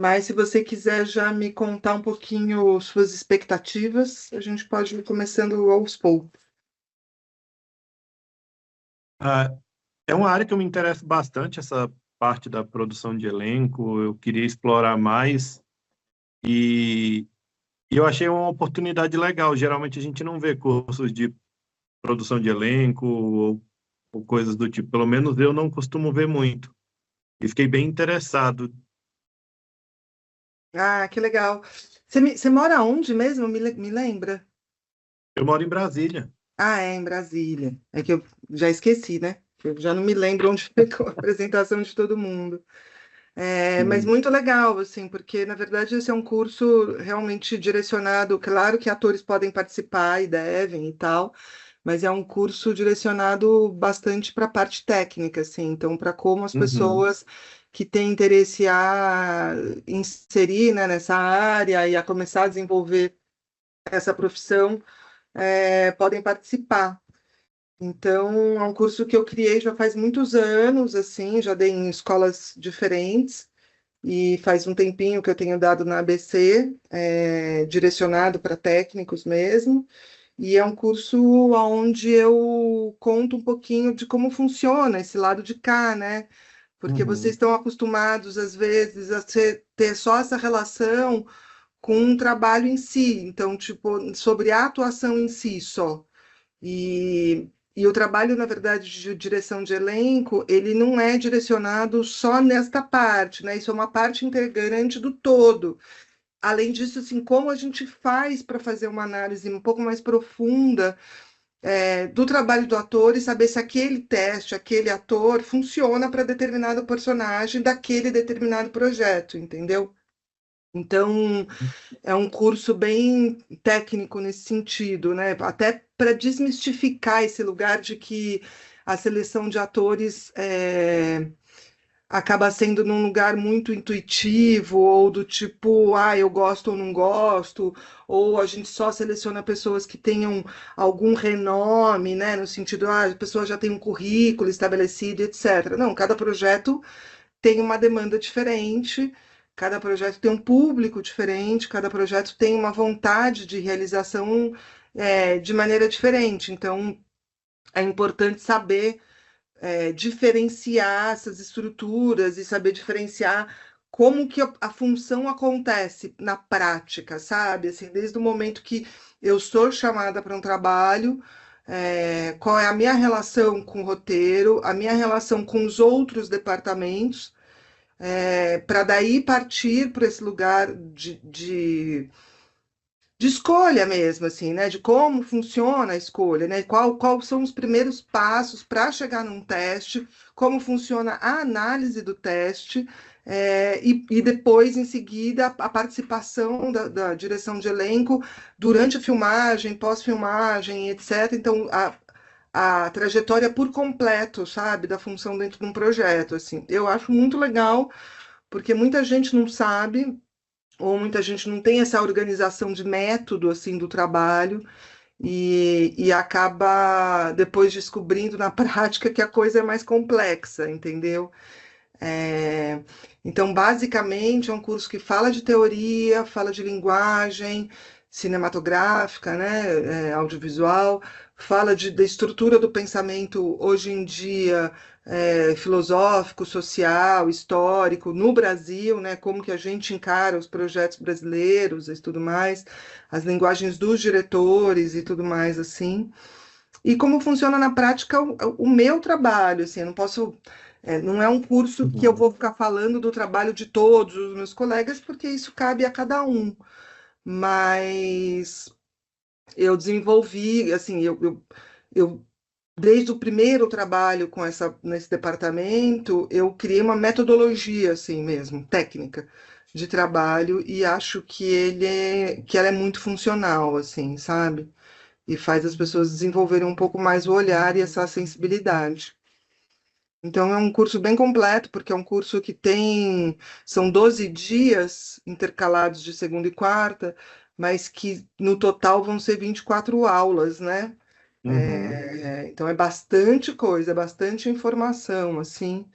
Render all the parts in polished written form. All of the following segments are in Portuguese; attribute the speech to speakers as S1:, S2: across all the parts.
S1: Mas se você quiser já me contar um pouquinho suas expectativas, a gente pode ir começando aos poucos.
S2: Ah, é uma área que eu me interesso bastante, essa parte da produção de elenco. Eu queria explorar mais e, e eu achei uma oportunidade legal. Geralmente a gente não vê cursos de produção de elenco ou coisas do tipo. Pelo menos eu não costumo ver muito. E fiquei bem interessado.
S1: Ah, que legal. Você mora onde mesmo? Me lembra?
S2: Eu moro em Brasília.
S1: Ah, é em Brasília. É que eu já esqueci, né? Eu já não me lembro onde ficou a apresentação de todo mundo. É, mas
S2: Sim.
S1: muito legal, assim, porque na verdade esse é um curso realmente direcionado. Claro que atores podem participar e devem e tal, mas é um curso direcionado bastante para a parte técnica, assim, então para como as
S2: Uhum,
S1: pessoas que têm interesse a inserir, né, nessa área e a começar a desenvolver essa profissão podem participar. Então, é um curso que eu criei já faz muitos anos, assim, já dei em escolas diferentes. E faz um tempinho que eu tenho dado na ABC, direcionado para técnicos mesmo, e é um curso onde eu conto um pouquinho de como funciona esse lado de cá, né? Porque vocês
S2: uhum,
S1: estão acostumados, às vezes, ter só essa relação com o trabalho em si, então, tipo, sobre a atuação em si só. E o trabalho, na verdade, de direção de elenco, ele não é direcionado só nesta parte, né? Isso é uma parte integrante do todo. Além disso, assim, como a gente faz para fazer uma análise um pouco mais profunda, do trabalho do ator e saber se aquele teste, aquele ator funciona para determinado personagem daquele determinado projeto, entendeu? Então, é um curso bem técnico nesse sentido, né? Até para desmistificar esse lugar de que a seleção de atores acaba sendo num lugar muito intuitivo, ou do tipo, ah, eu gosto ou não gosto, ou a gente só seleciona pessoas que tenham algum renome, né? No sentido, ah, a pessoa já tem um currículo estabelecido, etc. Não, cada projeto tem uma demanda diferente, cada projeto tem um público diferente, cada projeto tem uma vontade de realização de maneira diferente. Então, é importante saber diferenciar essas estruturas e saber diferenciar como que a função acontece na prática, sabe? Assim, desde o momento que eu sou chamada para um trabalho, qual é a minha relação com o roteiro, a minha relação com os outros departamentos, para daí partir para esse lugar de escolha mesmo, assim, né? De como funciona a escolha, né? Qual são os primeiros passos para chegar num teste, como funciona a análise do teste, e depois, em seguida, a participação da direção de elenco durante a filmagem, pós-filmagem, etc. Então, a trajetória por completo, sabe, da função dentro de um projeto, assim. Eu acho muito legal, porque muita gente não sabe, ou muita gente não tem essa organização de método, assim, do trabalho, e acaba depois descobrindo na prática que a coisa é mais complexa, entendeu? É, então, basicamente, é um curso que fala de teoria, fala de linguagem cinematográfica, né, audiovisual, fala da estrutura do pensamento hoje em dia, filosófico, social, histórico, no Brasil, né, como que a gente encara os projetos brasileiros e tudo mais, as linguagens dos diretores e tudo mais assim. E como funciona na prática o meu trabalho, assim, eu não posso, não é um curso que eu
S2: uhum.
S1: vou ficar falando do trabalho de todos os meus colegas, porque isso cabe a cada um. Mas eu desenvolvi, assim, eu desde o primeiro trabalho com nesse departamento, eu criei uma metodologia, assim mesmo, técnica de trabalho, e acho que ela é muito funcional, assim, sabe? E faz as pessoas desenvolverem um pouco mais o olhar e essa sensibilidade. Então, é um curso bem completo, porque é um curso que são 12 dias intercalados de segunda e quarta, mas que no total vão ser 24 aulas, né?
S2: Uhum.
S1: Então, é bastante coisa, é bastante informação, assim.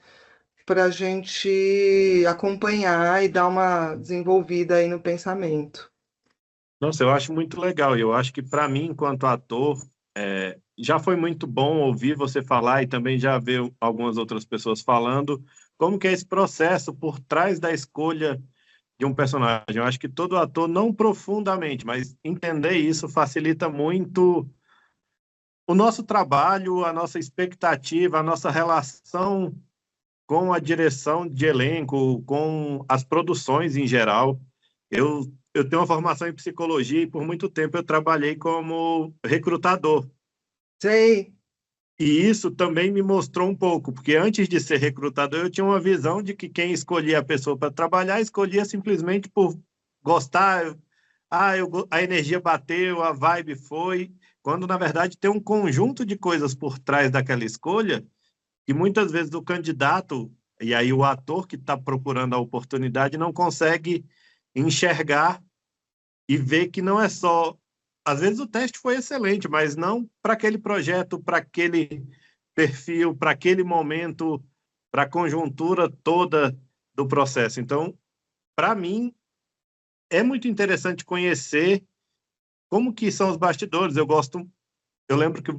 S1: para a gente acompanhar e dar uma desenvolvida aí no pensamento.
S2: Nossa, eu acho muito legal. E eu acho que, para mim, enquanto ator, já foi muito bom ouvir você falar e também já ver algumas outras pessoas falando como que é esse processo por trás da escolha de um personagem. Eu acho que todo ator, não profundamente, mas entender isso facilita muito o nosso trabalho, a nossa expectativa, a nossa relação com a direção de elenco, com as produções em geral. Eu tenho uma formação em psicologia e por muito tempo eu trabalhei como recrutador.
S1: Sei.
S2: E isso também me mostrou um pouco, porque antes de ser recrutador, eu tinha uma visão de que quem escolhia a pessoa para trabalhar, escolhia simplesmente por gostar. Ah, a energia bateu, a vibe foi. Quando, na verdade, tem um conjunto de coisas por trás daquela escolha, e muitas vezes o candidato, e aí o ator que está procurando a oportunidade, não consegue enxergar e ver que não é só. Às vezes o teste foi excelente, mas não para aquele projeto, para aquele perfil, para aquele momento, para a conjuntura toda do processo. Então, para mim, é muito interessante conhecer como que são os bastidores. Eu lembro que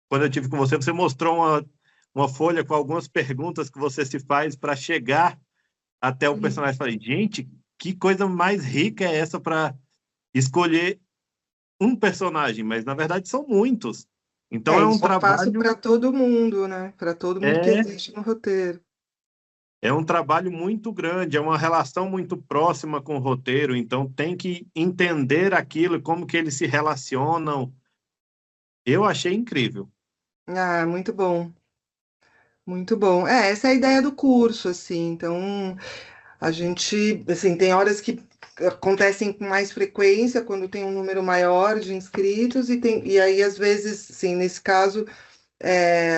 S2: quando eu tive com você, você mostrou uma folha com algumas perguntas que você se faz para chegar até o personagem. Eu falei, gente, que coisa mais rica é essa para escolher um personagem, mas na verdade são muitos. Então
S1: É,
S2: é um
S1: isso eu faço
S2: trabalho,
S1: para todo mundo, né? Para todo mundo que
S2: é,
S1: existe no roteiro.
S2: é um trabalho muito grande, é uma relação muito próxima com o roteiro, então tem que entender aquilo, como que eles se relacionam. Eu achei incrível.
S1: Ah, muito bom. Muito bom. É, essa é a ideia do curso, assim. Então, a gente, assim, tem horas que acontecem com mais frequência, quando tem um número maior de inscritos, e aí, às vezes, assim, nesse caso,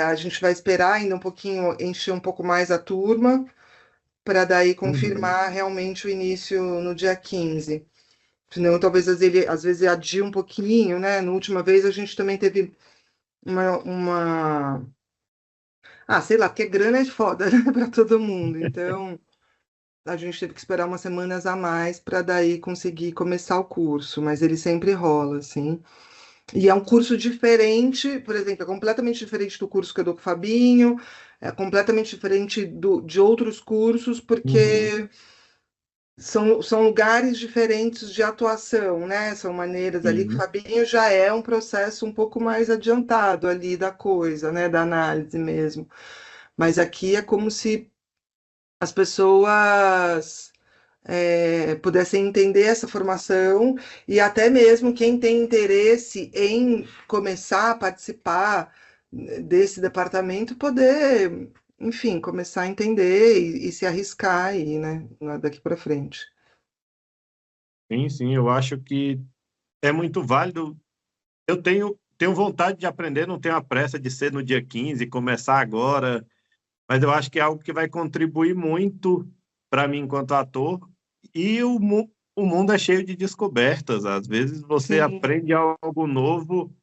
S1: a gente vai esperar ainda um pouquinho, encher um pouco mais a turma, para daí
S2: Uhum,
S1: confirmar realmente o início no dia 15. Senão, talvez, às vezes adia um pouquinho, né? Na última vez, a gente também teve uma... Ah, sei lá, porque grana é foda, né, para todo mundo. Então, a gente teve que esperar umas semanas a mais para daí conseguir começar o curso, mas ele sempre rola, assim. E é um curso diferente, por exemplo, é completamente diferente do curso que eu dou com o Fabinho, é completamente diferente de outros cursos,
S2: uhum,
S1: porque são lugares diferentes de atuação, né? São maneiras ali que o
S2: sim,
S1: Fabinho já é um processo um pouco mais adiantado ali da coisa, né? Da análise mesmo. Mas aqui é como se as pessoas pudessem entender essa formação e até mesmo quem tem interesse em começar a participar desse departamento poder, enfim, começar a entender e se arriscar aí, né, daqui para frente.
S2: sim, sim, eu acho que é muito válido. Tenho vontade de aprender, não tenho a pressa de ser no dia 15, começar agora, mas eu acho que é algo que vai contribuir muito para mim enquanto ator. E o mundo é cheio de descobertas. Às vezes você
S1: Sim,
S2: aprende algo novo,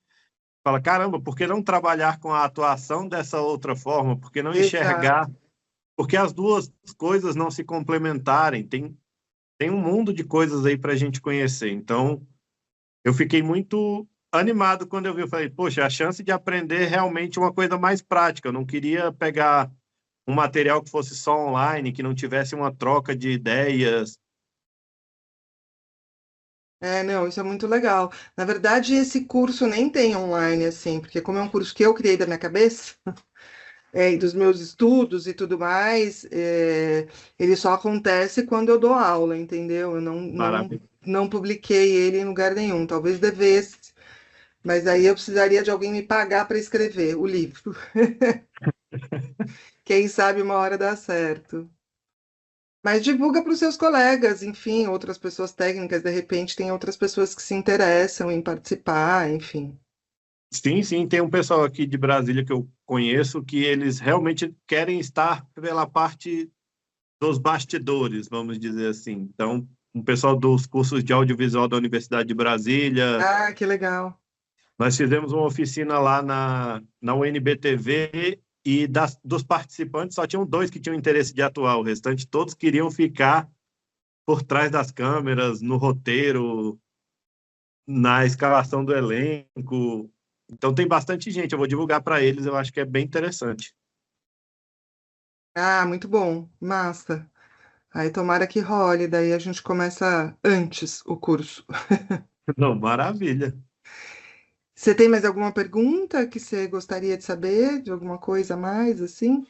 S2: fala, caramba, por que não trabalhar com a atuação dessa outra forma? Por que não enxergar?
S1: exato.
S2: Porque as duas coisas não se complementarem. Tem um mundo de coisas aí para a gente conhecer. Então, eu fiquei muito animado quando eu vi. Eu falei, poxa, a chance de aprender realmente uma coisa mais prática. Eu não queria pegar um material que fosse só online, que não tivesse uma troca de ideias.
S1: É, não, isso é muito legal. Na verdade, esse curso nem tem online, assim, porque como é um curso que eu criei da minha cabeça, e dos meus estudos e tudo mais, ele só acontece quando eu dou aula, entendeu? Eu
S2: Maravilha.
S1: não publiquei ele em lugar nenhum. Talvez devesse, mas aí eu precisaria de alguém me pagar para escrever o livro. Quem sabe uma hora dá certo. Mas divulga para os seus colegas, enfim, outras pessoas técnicas, de repente tem outras pessoas que se interessam em participar, enfim.
S2: Sim, sim, tem um pessoal aqui de Brasília que eu conheço que eles realmente querem estar pela parte dos bastidores, vamos dizer assim. Então, um pessoal dos cursos de audiovisual da Universidade de Brasília,
S1: Ah, que legal.
S2: nós fizemos uma oficina lá na UNBTV e dos participantes só tinham 2 que tinham interesse de atuar, o restante todos queriam ficar por trás das câmeras, no roteiro, na escalação do elenco. Então tem bastante gente, eu vou divulgar para eles, eu acho que é bem interessante.
S1: Ah, muito bom, massa. Aí tomara que role, daí a gente começa antes o curso.
S2: Não, maravilha.
S1: Você tem mais alguma pergunta que você gostaria de saber, de alguma coisa a mais, assim?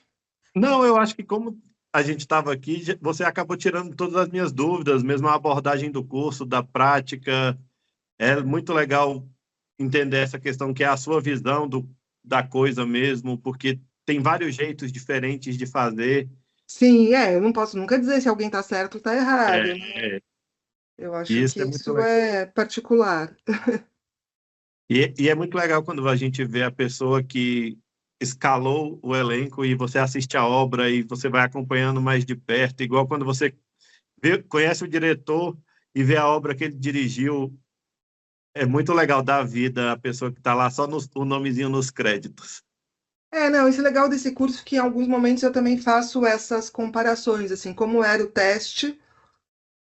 S2: Não, eu acho que como a gente estava aqui, você acabou tirando todas as minhas dúvidas, mesmo a abordagem do curso, da prática. É muito legal entender essa questão que é a sua visão da coisa mesmo, porque tem vários jeitos diferentes de fazer.
S1: Sim, eu não posso nunca dizer se alguém está certo ou está errado, né?
S2: É,
S1: Eu acho
S2: e isso
S1: que
S2: é muito
S1: isso
S2: legal.
S1: é particular.
S2: E é muito legal quando a gente vê a pessoa que escalou o elenco e você assiste a obra e você vai acompanhando mais de perto, igual quando você conhece o diretor e vê a obra que ele dirigiu. É muito legal dar vida à pessoa que está lá só o nomezinho nos créditos.
S1: Não, isso é legal desse curso que em alguns momentos eu também faço essas comparações, assim, como era o teste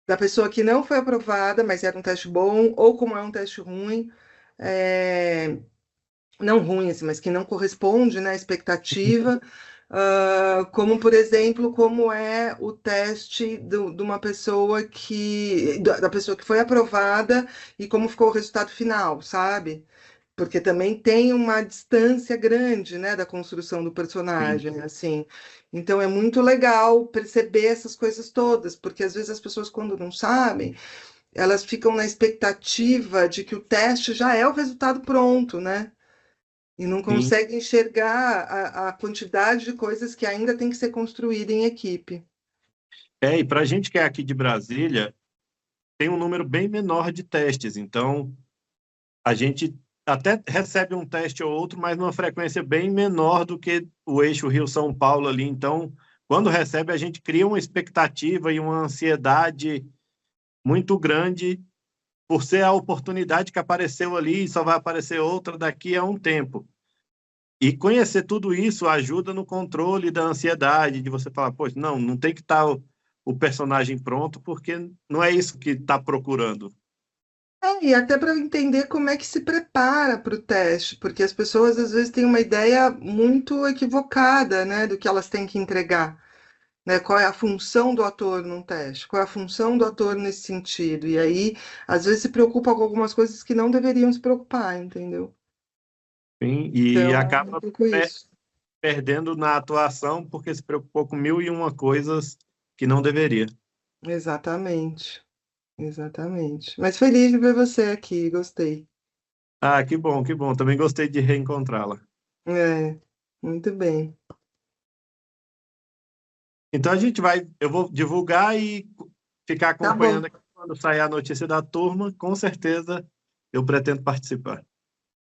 S1: da pessoa que não foi aprovada, mas era um teste bom, ou como é um teste ruim, é, não ruim, assim, mas que não corresponde, né, à expectativa, como, por exemplo, como é o teste de uma pessoa da pessoa que foi aprovada e como ficou o resultado final, sabe? Porque também tem uma distância grande, né, da construção do
S2: Sim,
S1: personagem, assim. Então é muito legal perceber essas coisas todas, porque às vezes as pessoas, quando não sabem, elas ficam na expectativa de que o teste já é o resultado pronto, né? E não
S2: sim.
S1: conseguem enxergar a quantidade de coisas que ainda tem que ser construída em equipe.
S2: E para a gente que é aqui de Brasília, tem um número bem menor de testes. Então, a gente até recebe um teste ou outro, mas numa frequência bem menor do que o eixo Rio-São Paulo ali. Então, quando recebe, a gente cria uma expectativa e uma ansiedade muito grande por ser a oportunidade que apareceu ali e só vai aparecer outra daqui a um tempo. E conhecer tudo isso ajuda no controle da ansiedade, de você falar, poxa, não tem que estar o personagem pronto, porque não é isso que está procurando.
S1: E até para entender como é que se prepara para o teste, porque as pessoas às vezes têm uma ideia muito equivocada, né, do que elas têm que entregar, né? Qual é a função do ator num teste? Qual é a função do ator nesse sentido? E aí, às vezes, se preocupa com algumas coisas que não deveriam se preocupar, entendeu?
S2: Sim, e
S1: Então, é um
S2: acaba
S1: pouco isso.
S2: perdendo na atuação porque se preocupou com mil e uma coisas que não deveria.
S1: Exatamente, exatamente. Mas feliz de ver você aqui, gostei.
S2: Ah, que bom, que bom. Também gostei de reencontrá-la.
S1: É, muito bem.
S2: Então eu vou divulgar e ficar
S1: Tá bom,
S2: acompanhando aqui quando sair a notícia da turma, com certeza eu pretendo participar.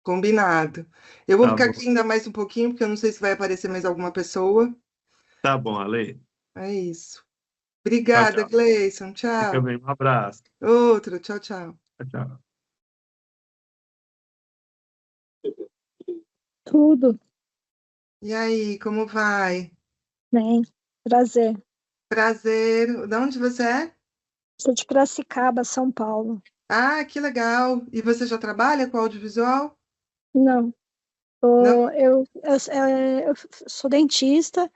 S1: combinado. Eu vou
S2: Tá
S1: ficar
S2: bom,
S1: aqui ainda mais um pouquinho, porque eu não sei se vai aparecer mais alguma pessoa.
S2: tá bom, Ale.
S1: É isso.
S2: Tchau,
S1: Obrigada,
S2: tchau.
S1: Gleison.
S2: Fica
S1: Tchau.
S2: bem, um abraço.
S1: Outro. Tchau, tchau.
S2: Tchau, tchau.
S3: Tudo
S1: E aí, como vai?
S3: bem, prazer.
S1: Prazer. De onde você é?
S3: Sou de Piracicaba, São Paulo.
S1: Ah, que legal. E você já trabalha com audiovisual?
S3: Não,
S1: Não?
S3: eu sou dentista,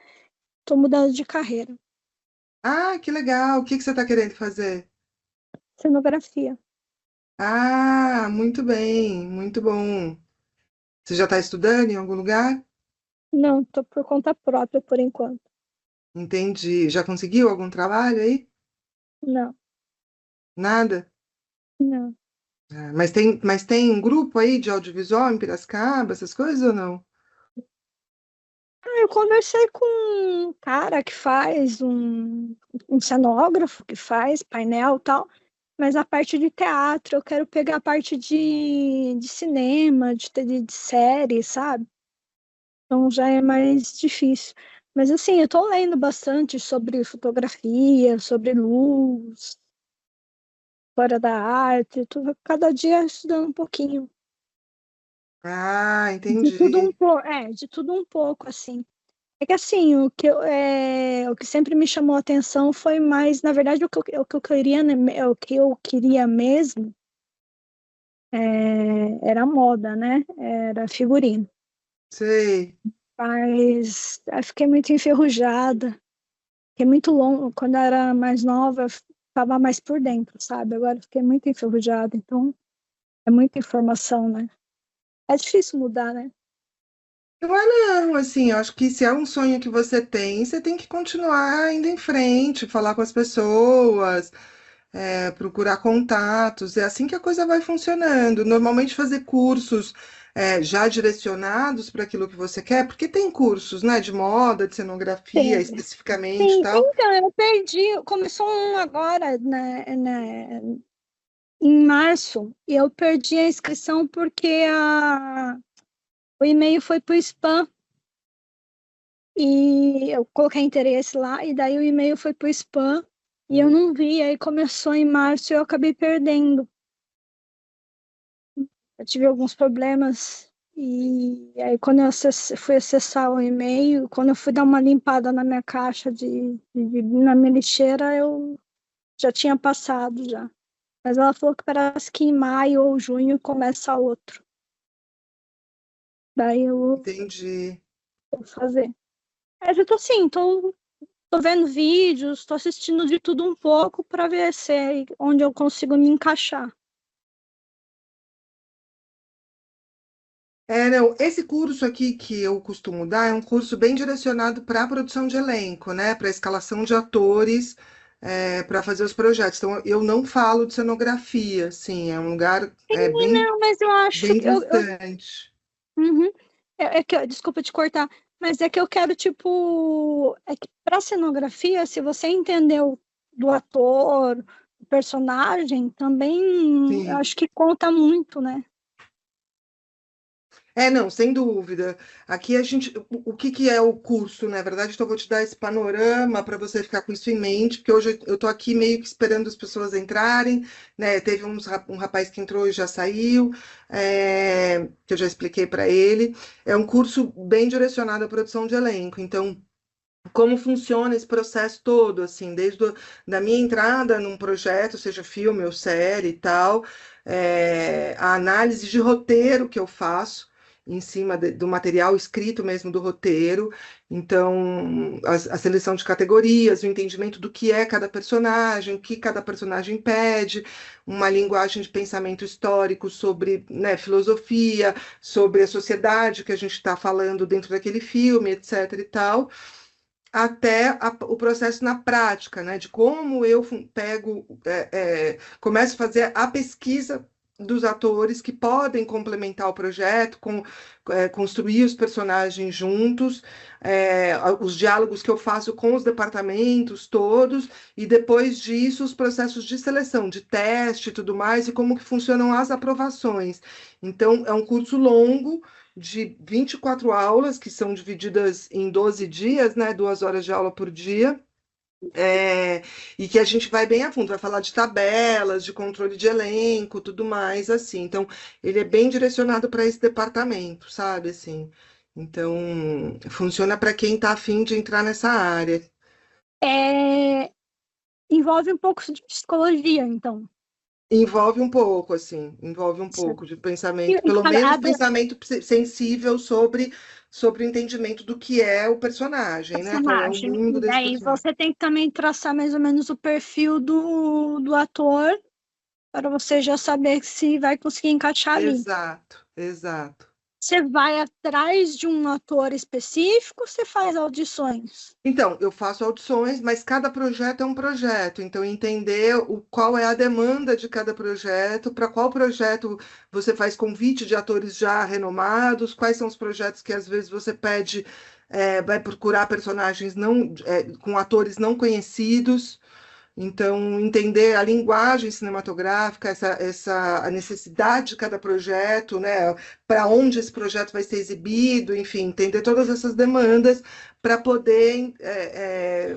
S3: estou mudando de carreira.
S1: Ah, que legal. O que que você está querendo fazer?
S3: Cenografia.
S1: Ah, muito bem, muito bom. Você já está estudando em algum lugar?
S3: Não, estou por conta própria por enquanto.
S1: Entendi. Já conseguiu algum trabalho aí?
S3: Não,
S1: Nada?
S3: não.
S1: Ah, mas tem um grupo aí de audiovisual em Piracicaba, essas coisas ou não?
S3: Eu conversei com um cara que faz um cenógrafo que faz painel e tal, mas a parte de teatro, eu quero pegar a parte de cinema, de série, sabe? Então já é mais difícil. Mas assim, eu estou lendo bastante sobre fotografia, sobre luz, história da arte, tudo, cada dia estudando um pouquinho.
S1: Ah,
S3: De tudo
S1: entendi.
S3: um pouco, de tudo um pouco, assim. É que assim, o que sempre me chamou a atenção foi mais, na verdade, o que eu queria, né, o que eu queria mesmo era moda, né? Era figurino.
S1: Sei.
S3: Mas eu fiquei muito enferrujada, fiquei muito longo. Quando eu era mais nova, eu estava mais por dentro, sabe? Agora eu fiquei muito enferrujada, então é muita informação, né? É difícil mudar, né?
S1: Não é não, assim, eu acho que se é um sonho que você tem que continuar indo em frente, falar com as pessoas, procurar contatos, é assim que a coisa vai funcionando. Normalmente fazer cursos já direcionados para aquilo que você quer, porque tem cursos, né, de moda, de cenografia,
S3: Sim.
S1: especificamente e
S3: Sim,
S1: tal.
S3: então, eu perdi, começou um agora, em março, e eu perdi a inscrição porque o e-mail foi para o spam, e eu coloquei interesse lá, e daí o e-mail foi para o spam, e eu não vi, aí começou em março e eu acabei perdendo. Eu tive alguns problemas, e aí quando fui acessar o e-mail, quando eu fui dar uma limpada na minha caixa na minha lixeira, eu já tinha passado já. Mas ela falou que parece que em maio ou junho começa outro. Daí eu
S1: Entendi.
S3: vou fazer. Mas eu tô assim, tô vendo vídeos, tô assistindo de tudo um pouco para ver se é onde eu consigo me encaixar.
S1: Não, esse curso aqui que eu costumo dar é um curso bem direcionado para a produção de elenco, né? Para escalação de atores, para fazer os projetos. Então, eu não falo de cenografia, assim, é um lugar bem,
S3: Não, mas eu acho
S1: bem
S3: que
S1: distante.
S3: uhum. Desculpa te cortar, mas é que eu quero, tipo, é que para cenografia, se você entendeu do ator, do personagem, também eu
S1: Sim.
S3: acho que conta muito, né?
S1: Não, sem dúvida. Aqui a gente, o que que é o curso, na verdade, então eu vou te dar esse panorama para você ficar com isso em mente, porque hoje eu estou aqui meio que esperando as pessoas entrarem, né? Teve um rapaz que entrou e já saiu, que eu já expliquei para ele. É um curso bem direcionado à produção de elenco, então como funciona esse processo todo, assim, da minha entrada num projeto, seja filme ou série e tal, a análise de roteiro que eu faço em cima do material escrito mesmo do roteiro, então a seleção de categorias, o entendimento do que é cada personagem, o que cada personagem pede, uma linguagem de pensamento histórico sobre, né, filosofia, sobre a sociedade que a gente está falando dentro daquele filme, etc. e tal até o processo na prática, né, de como eu pego, começo a fazer a pesquisa dos atores que podem complementar o projeto, construir os personagens juntos, os diálogos que eu faço com os departamentos todos, e depois disso os processos de seleção, de teste e tudo mais, e como que funcionam as aprovações. Então, é um curso longo, de 24 aulas, que são divididas em 12 dias, né? 2 horas de aula por dia. E que a gente vai bem a fundo, vai falar de tabelas, de controle de elenco, tudo mais, assim. Então, ele é bem direcionado para esse departamento, sabe, assim. Então, funciona para quem está afim de entrar nessa área.
S3: É, envolve um pouco de psicologia, então.
S1: Envolve um pouco, assim, envolve um
S3: Certo.
S1: pouco de
S3: E,
S1: pensamento,
S3: e
S1: pelo
S3: cada,
S1: menos pensamento sensível sobre o entendimento do que é o personagem, né? Qual é o
S3: personagem.
S1: mundo
S3: E
S1: desse
S3: daí
S1: personagem.
S3: você tem que também traçar mais ou menos o perfil do ator para você já saber se vai conseguir encaixar ali.
S1: Exato, exato.
S3: Você vai atrás de um ator específico, você faz audições.
S1: Então, eu faço audições, mas cada projeto é um projeto. Então, entender qual é a demanda de cada projeto, para qual projeto você faz convite de atores já renomados, quais são os projetos que às vezes você pede, vai procurar personagens não, com atores não conhecidos. Então, entender a linguagem cinematográfica, a necessidade de cada projeto, né? Para onde esse projeto vai ser exibido, enfim, entender todas essas demandas para poder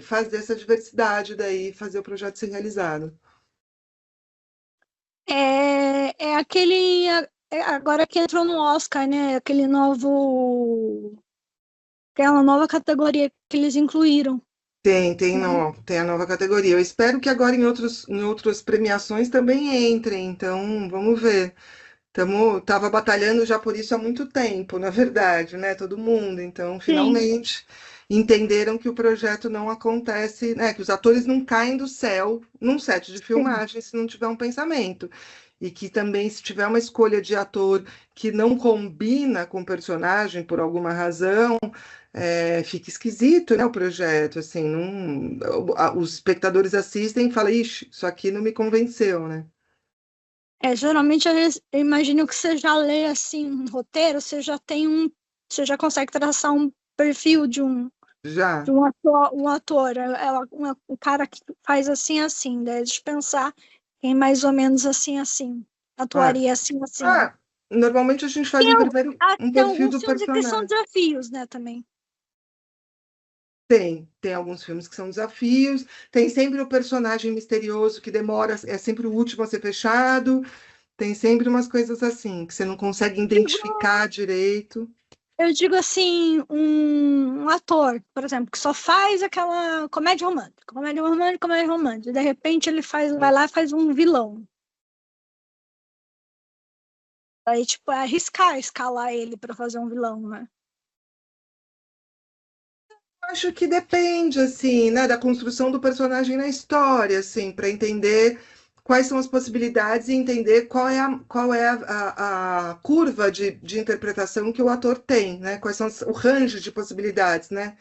S1: fazer essa diversidade daí, fazer o projeto ser realizado.
S3: É aquele. Agora que entrou no Oscar, né? Aquele novo. aquela nova categoria que eles incluíram.
S1: Tem a nova categoria. Eu espero que agora em outras premiações também entrem, então vamos ver. Tava batalhando já por isso há muito tempo, na verdade, né? Todo mundo. Então,
S3: Sim.
S1: finalmente entenderam que o projeto não acontece, né? Que os atores não caem do céu num set de
S3: Sim.
S1: filmagem se não tiver um pensamento. E que também, se tiver uma escolha de ator que não combina com o personagem por alguma razão, fica esquisito, né? O projeto, assim, não, os espectadores assistem e falam, ixi, isso aqui não me convenceu, né?
S3: Geralmente eu imagino que você já lê assim um roteiro, você já consegue traçar um perfil
S1: Já.
S3: de um ator, um cara que faz assim, daí de pensar quem mais ou menos assim,
S1: Ah,
S3: atuaria assim.
S1: Ah, normalmente a gente faz primeiro um
S3: Tem
S1: perfil
S3: alguns
S1: do
S3: filmes que são
S1: personagem.
S3: desafios, né, também.
S1: Tem alguns filmes que são desafios, tem sempre o personagem misterioso que demora, é sempre o último a ser fechado, tem sempre umas coisas assim, que você não consegue identificar direito.
S3: Eu digo assim, um ator, por exemplo, que só faz aquela comédia romântica. De repente ele vai lá e faz um vilão. Aí, tipo, é arriscar escalar ele pra fazer um vilão, né?
S1: Acho que depende, assim, né, da construção do personagem na história, assim, para entender quais são as possibilidades e entender qual é a curva de interpretação que o ator tem, né? Quais são o range de possibilidades, né?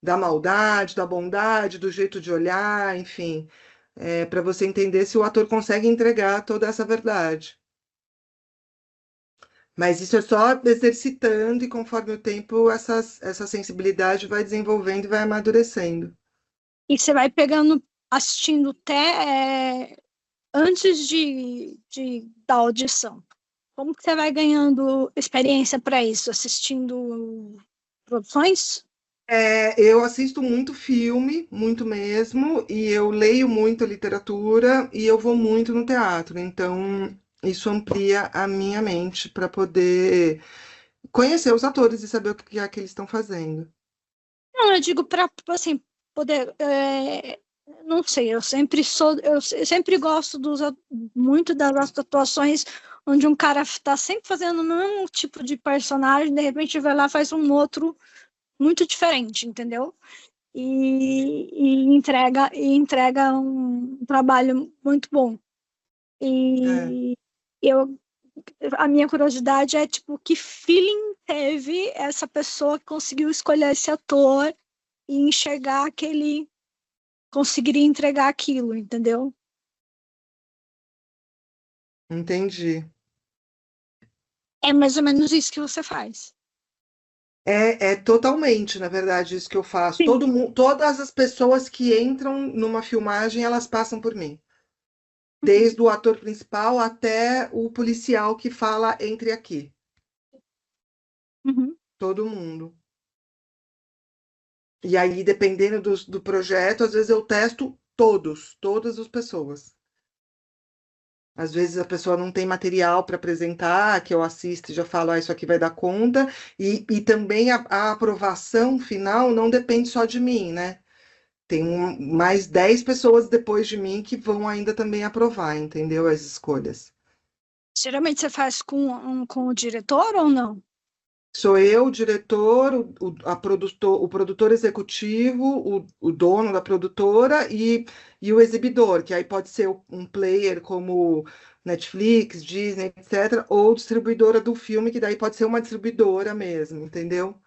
S1: Da maldade, da bondade, do jeito de olhar, enfim, para você entender se o ator consegue entregar toda essa verdade. Mas isso é só exercitando e conforme o tempo essa sensibilidade vai desenvolvendo e vai amadurecendo.
S3: E você vai pegando, assistindo antes da audição. Como que você vai ganhando experiência para isso? Assistindo produções?
S1: Eu assisto muito filme, muito mesmo, e eu leio muito literatura e eu vou muito no teatro. Então, isso amplia a minha mente para poder conhecer os atores e saber o que é que eles estão fazendo.
S3: Não, eu digo para, assim, poder. Não sei, eu sempre gosto muito das atuações onde um cara está sempre fazendo o mesmo tipo de personagem, de repente vai lá e faz um outro muito diferente, entendeu? E entrega um trabalho muito bom.
S1: É,
S3: E eu, a minha curiosidade é, tipo, que feeling teve essa pessoa que conseguiu escolher esse ator e enxergar que ele conseguiria entregar aquilo, entendeu?
S1: entendi.
S3: É mais ou menos isso que você faz.
S1: É totalmente, na verdade, isso que eu faço.
S3: Sim.
S1: Todas as pessoas que entram numa filmagem, elas passam por mim.
S3: Uhum.
S1: Desde o ator principal até o policial que fala entre aqui.
S3: Uhum.
S1: Todo mundo. E aí, dependendo do projeto, às vezes eu testo todas as pessoas. Às vezes a pessoa não tem material para apresentar, que eu assisto e já falo, isso aqui vai dar conta. E também a aprovação final não depende só de mim, né? Tem mais 10 pessoas depois de mim que vão ainda também aprovar, entendeu? As escolhas.
S3: Geralmente você faz com o diretor ou não?
S1: Sou eu, o diretor, o produtor executivo, o dono da produtora e o exibidor, que aí pode ser um player como Netflix, Disney, etc., ou distribuidora do filme, que daí pode ser uma distribuidora mesmo, entendeu?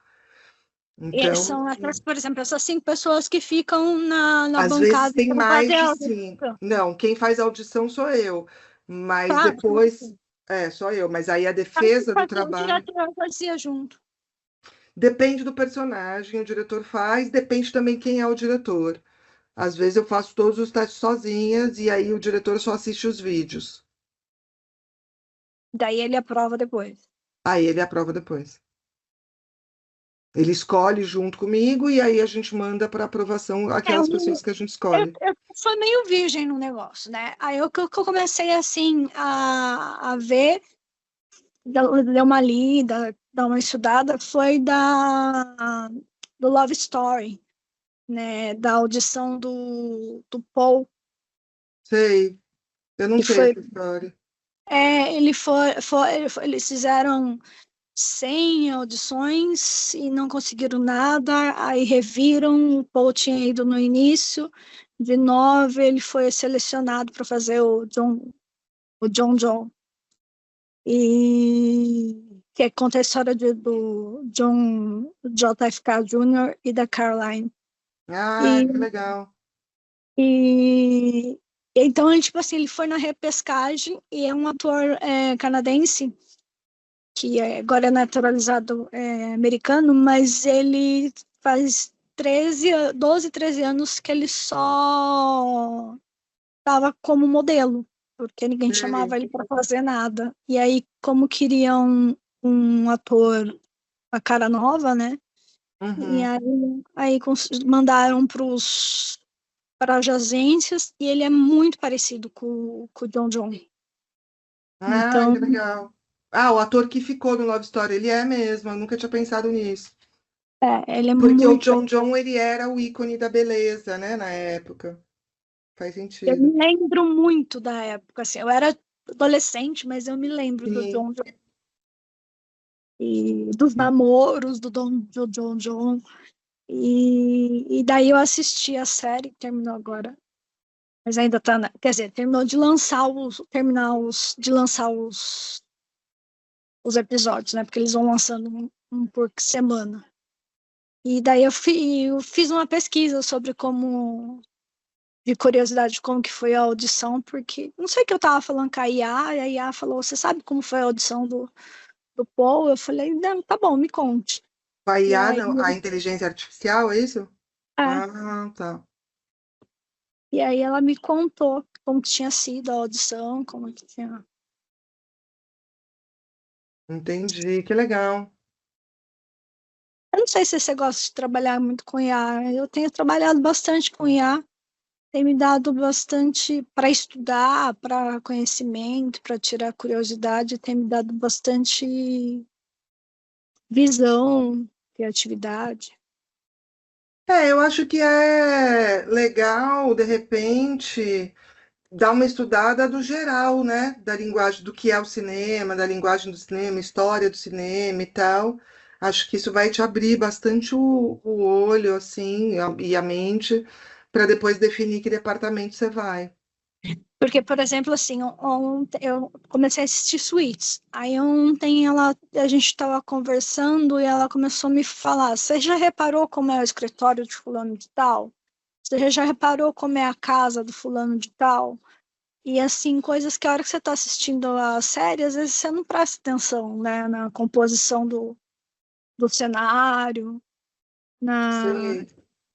S3: E
S1: Então,
S3: são essas, por exemplo, essas 5 pessoas que ficam na
S1: às vezes
S3: bancada
S1: tem
S3: para
S1: mais
S3: fazer
S1: de
S3: a
S1: cinco.
S3: audição.
S1: Não, quem faz a audição sou eu, mas
S3: Tá,
S1: depois, só eu, mas aí a defesa do
S3: o
S1: trabalho.
S3: diretor fazia junto.
S1: Depende do personagem, o diretor faz, depende também quem é o diretor. Às vezes eu faço todos os testes sozinhas e aí o diretor só assiste os vídeos.
S3: Daí ele aprova depois.
S1: Aí ele aprova depois. Ele escolhe junto comigo e aí a gente manda para aprovação
S3: É,
S1: aquelas pessoas que a gente escolhe.
S3: eu fui meio virgem no negócio, né? Aí que eu comecei assim a ver, dar uma lida, dar uma estudada, foi da Love Story, né? Da audição do Paul.
S1: Sei. Eu não
S3: Que
S1: sei
S3: foi,
S1: essa história.
S3: eles fizeram 100 audições e não conseguiram nada, aí reviram, o Paul tinha ido no início, de 9 ele foi selecionado para fazer o John. E que conta a história do John JFK Jr. e da Caroline.
S1: Ah,
S3: E,
S1: que legal.
S3: e então ele, tipo assim, ele foi na repescagem e é um ator canadense que agora é naturalizado americano, mas ele faz 12, 13 anos que ele só estava como modelo, porque ninguém chamava
S1: Sei.
S3: ele para fazer nada. E aí, como queriam um ator, a cara nova, né? E
S1: Uhum.
S3: aí mandaram para as agências e ele é muito parecido com o John.
S1: Ah,
S3: Então,
S1: que legal. Ah, o ator que ficou no Love Story, ele é mesmo, eu nunca tinha pensado nisso.
S3: ele é
S1: Porque o
S3: muito.
S1: John, ele era o ícone da beleza, né, na época. Faz
S3: Eu
S1: sentido.
S3: me lembro muito da época, assim, eu era adolescente, mas eu me lembro do
S1: Sim.
S3: John e dos namoros do John. E daí eu assisti a série, terminou agora. Mas ainda tá quer dizer, terminou de lançar os episódios, né? Porque eles vão lançando um por semana. E daí eu fiz uma pesquisa sobre de curiosidade, como que foi a audição, porque não sei o que eu tava falando com a IA, e a IA falou, você sabe como foi a audição do Paul? Eu falei, não, tá bom, me conte.
S1: A
S3: E
S1: IA,
S3: aí,
S1: não, a inteligência artificial, é isso?
S3: é,
S1: Ah, tá.
S3: e aí ela me contou como que tinha sido a audição, como que tinha.
S1: Entendi, que legal.
S3: Eu não sei se você gosta de trabalhar muito com IA. Eu tenho trabalhado bastante com IA, tem me dado bastante para estudar, para conhecimento, para tirar curiosidade, tem me dado bastante visão, criatividade.
S1: Eu acho que é legal, de repente, dar uma estudada do geral, né? Da linguagem do que é o cinema, da linguagem do cinema, história do cinema e tal. Acho que isso vai te abrir bastante o olho, assim, e a mente, para depois definir que departamento você vai.
S3: Porque, por exemplo, assim, ontem eu comecei a assistir Suits. Aí ontem a gente estava conversando e ela começou a me falar: você já reparou como é o escritório de fulano de tal? Você já reparou como é a casa do fulano de tal? E assim, coisas que a hora que você está assistindo a série, às vezes você não presta atenção, né? Na composição do cenário,
S1: Sei.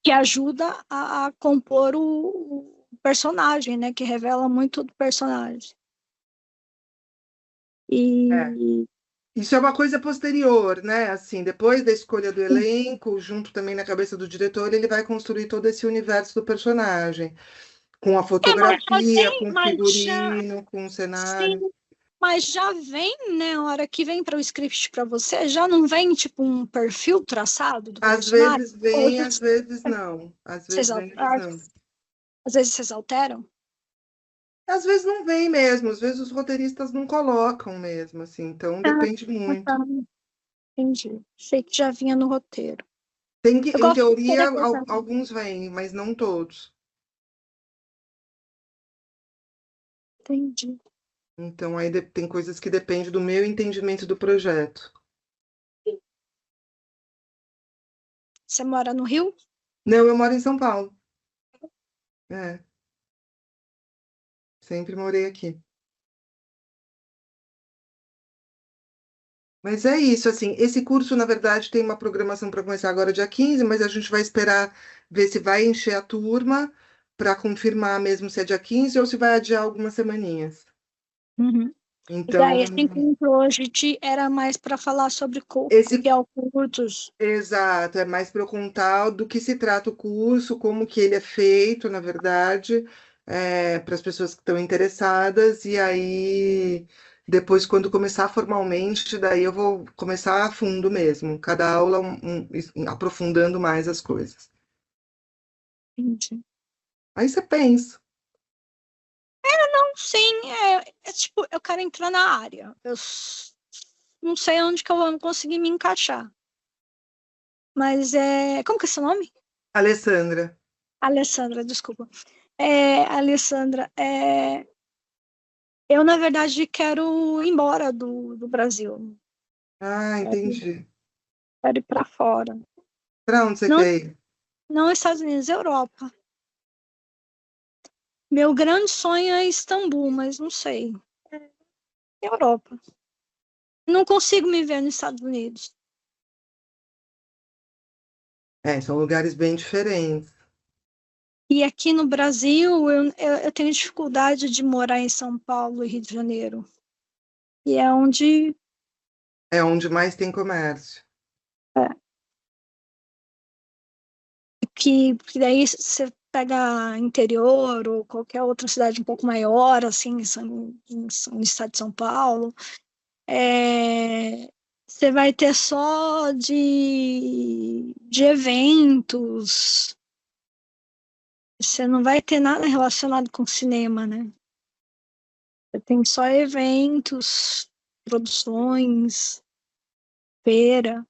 S3: que ajuda a compor o personagem, né? Que revela muito do personagem.
S1: É.
S3: E
S1: Isso é uma coisa posterior, né? Assim, depois da escolha do elenco, junto também na cabeça do diretor, ele vai construir todo esse universo do personagem, com a
S3: mas já
S1: fotografia,
S3: vem,
S1: com o
S3: mas já
S1: figurino, com o
S3: sim,
S1: cenário.
S3: mas já vem, né? A hora que vem para o script para você, já não vem tipo um perfil traçado do
S1: Às
S3: personagem?
S1: vezes
S3: Ou
S1: vem, às vezes não. Às
S3: vocês,
S1: vezes vem, às vezes não.
S3: às vezes vocês alteram?
S1: Às vezes não vem mesmo, às vezes os roteiristas não colocam mesmo, assim, então
S3: Ah,
S1: depende muito.
S3: tá, entendi. Sei que já vinha no roteiro.
S1: Tem que,
S3: Eu
S1: em
S3: gosto de
S1: teoria,
S3: representar.
S1: alguns vêm, mas não todos.
S3: Entendi.
S1: Então aí tem coisas que dependem do meu entendimento do projeto.
S3: Você mora no Rio?
S1: Não, eu moro em São Paulo. É, sempre morei aqui. Mas é isso, assim, esse curso, na verdade, tem uma programação para começar agora dia 15, mas a gente vai esperar ver se vai encher a turma para confirmar mesmo se é dia 15 ou se vai adiar algumas semaninhas.
S3: Uhum. E
S1: Então,
S3: daí, esse encontro hoje era mais para falar sobre o que
S1: esse
S3: é o cursos.
S1: exato, é mais para eu contar do que se trata o curso, como que ele é feito, na verdade, para as pessoas que estão interessadas, e aí Depois, quando começar formalmente, daí eu vou começar a fundo mesmo, cada aula aprofundando mais as coisas.
S3: Entendi.
S1: Aí você pensa,
S3: Não, sim, tipo, eu quero entrar na área. Não sei onde que eu vou conseguir me encaixar. Mas como que é seu nome?
S1: Alessandra.
S3: Alessandra, desculpa. Alessandra, eu, na verdade, quero ir embora do Brasil.
S1: Ah,
S3: Quero,
S1: entendi.
S3: quero ir para fora.
S1: Para onde você
S3: Não,
S1: quer ir?
S3: não Estados Unidos, Europa. Meu grande sonho é Istambul, mas não sei. Europa. Não consigo me ver nos Estados Unidos.
S1: São lugares bem diferentes.
S3: E aqui no Brasil, eu tenho dificuldade de morar em São Paulo e Rio de Janeiro. E é onde.
S1: É onde mais tem comércio.
S3: É, que daí você pega interior ou qualquer outra cidade um pouco maior, assim, no estado de São Paulo, você vai ter só de eventos, você não vai ter nada relacionado com cinema, né? Você tem só eventos, produções, feira.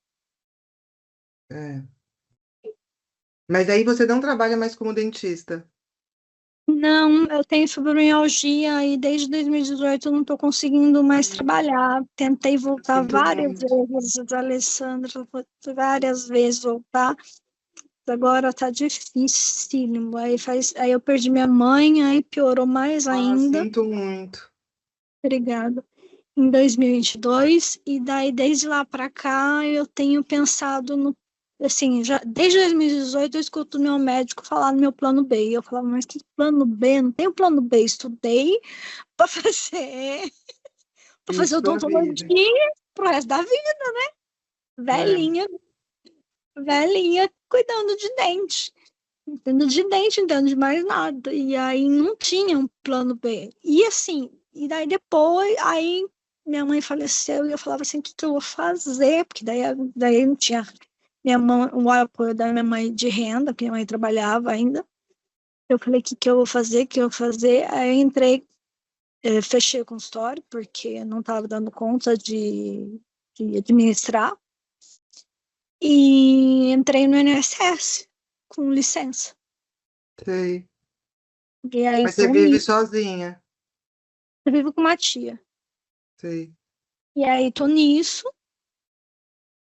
S1: É. Mas aí você não trabalha mais como dentista.
S3: Não, eu tenho fibromialgia e desde 2018 eu não estou conseguindo mais trabalhar. Tentei voltar
S1: Sinto
S3: várias
S1: muito.
S3: vezes, Alessandra, várias vezes voltar. Agora tá dificílimo. Aí eu perdi minha mãe, aí piorou mais
S1: Ah,
S3: ainda.
S1: sinto muito.
S3: Obrigada. Em 2022, e daí desde lá para cá eu tenho pensado no. Assim, já, desde 2018 eu escuto meu médico falar no meu plano B. E eu falava, mas que plano B? Não tem plano B. Estudei para fazer, para fazer
S1: Isso da vida.
S3: odontologia pro resto da vida.
S1: É,
S3: Velhinha, velhinha, cuidando de dente. Entendo de dente, entendo de mais nada. E aí não tinha um plano B. E assim, e daí depois, aí minha mãe faleceu e eu falava assim, o que eu vou fazer? Porque daí não tinha minha mãe, o apoio da minha mãe de renda, porque minha mãe trabalhava ainda. Eu falei, o que eu vou fazer? O que eu vou fazer? Aí eu entrei, fechei o consultório, porque não estava dando conta de administrar. E entrei no INSS, com licença.
S1: sei.
S3: E aí
S1: Mas você
S3: tô
S1: vive
S3: nisso,
S1: sozinha.
S3: eu vivo com uma tia.
S1: Sei.
S3: E aí tô nisso.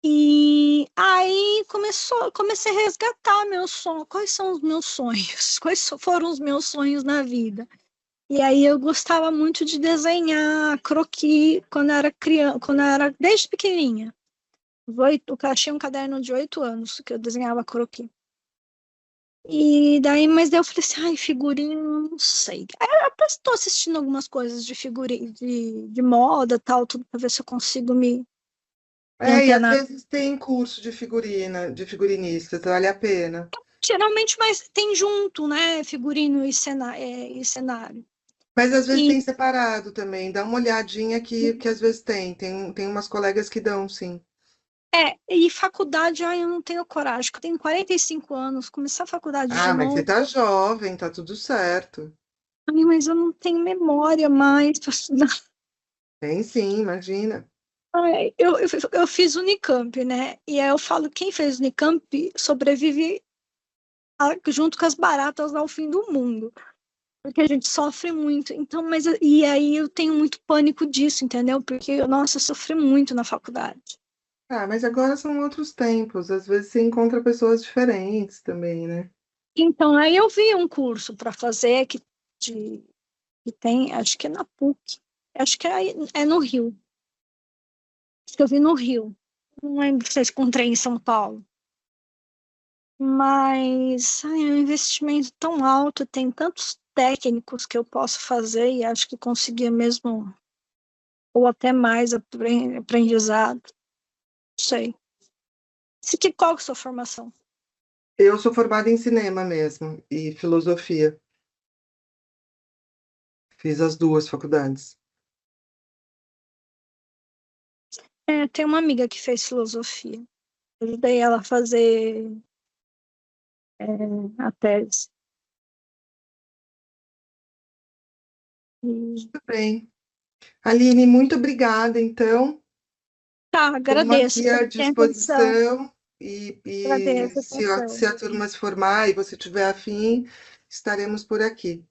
S3: E aí comecei a resgatar meus sonhos. Quais são os meus sonhos? Foram os meus sonhos na vida? E aí eu gostava muito de desenhar croquis quando eu era criança, desde pequenininha. Eu achei um caderno de 8 anos que eu desenhava croquis. E daí, mas daí eu falei assim, ai, figurinho, não sei. Aí eu até estou assistindo algumas coisas de figurinha, de moda, tal, tudo para ver se eu consigo me
S1: E às
S3: antenar.
S1: vezes tem curso de figurina, de figurinista, vale a pena.
S3: Geralmente, mas tem junto, né? Figurino e cenário.
S1: Mas às vezes
S3: E,
S1: tem separado também. Dá uma olhadinha que às vezes tem. Tem umas colegas que dão, sim.
S3: e faculdade, ai, eu não tenho coragem, porque eu tenho 45 anos, começar a faculdade de
S1: Ah, mas você
S3: novo.
S1: tá jovem, tá tudo certo.
S3: Ai, mas eu não tenho memória mais para estudar.
S1: Tem sim, imagina.
S3: Ai, eu fiz Unicamp, né? E aí eu falo, quem fez Unicamp sobrevive junto com as baratas ao fim do mundo. Porque a gente sofre muito. Então, e aí eu tenho muito pânico disso, entendeu? Porque, nossa, eu sofri muito na faculdade.
S1: Ah, mas agora são outros tempos. Às vezes você encontra pessoas diferentes também, né?
S3: Então, aí eu vi um curso para fazer de, que tem, acho que é na PUC, acho que é no Rio. Acho que eu vi no Rio. Não lembro se eu encontrei em São Paulo. Mas ai, é um investimento tão alto, tem tantos técnicos que eu posso fazer e acho que conseguia mesmo, ou até mais aprendizado. Não sei. Qual que é a sua formação?
S1: Eu sou formada em cinema mesmo e filosofia. Fiz as duas faculdades.
S3: Tem uma amiga que fez filosofia. Ajudei ela a fazer a tese. E...
S1: Muito bem. Aline, muito obrigada, então.
S3: Tá,
S1: Estamos
S3: agradeço
S1: aqui à
S3: pela atenção.
S1: disposição e
S3: Agradeço a
S1: se
S3: atenção.
S1: a turma se formar e você tiver afim, estaremos por aqui.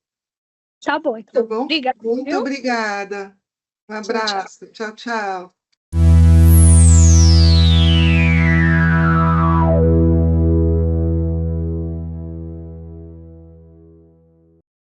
S3: Tá bom,
S1: Tá
S3: então.
S1: bom?
S3: Obrigada,
S1: Muito
S3: viu?
S1: obrigada. Um
S3: Tchau, tchau.
S1: abraço. Tchau, tchau.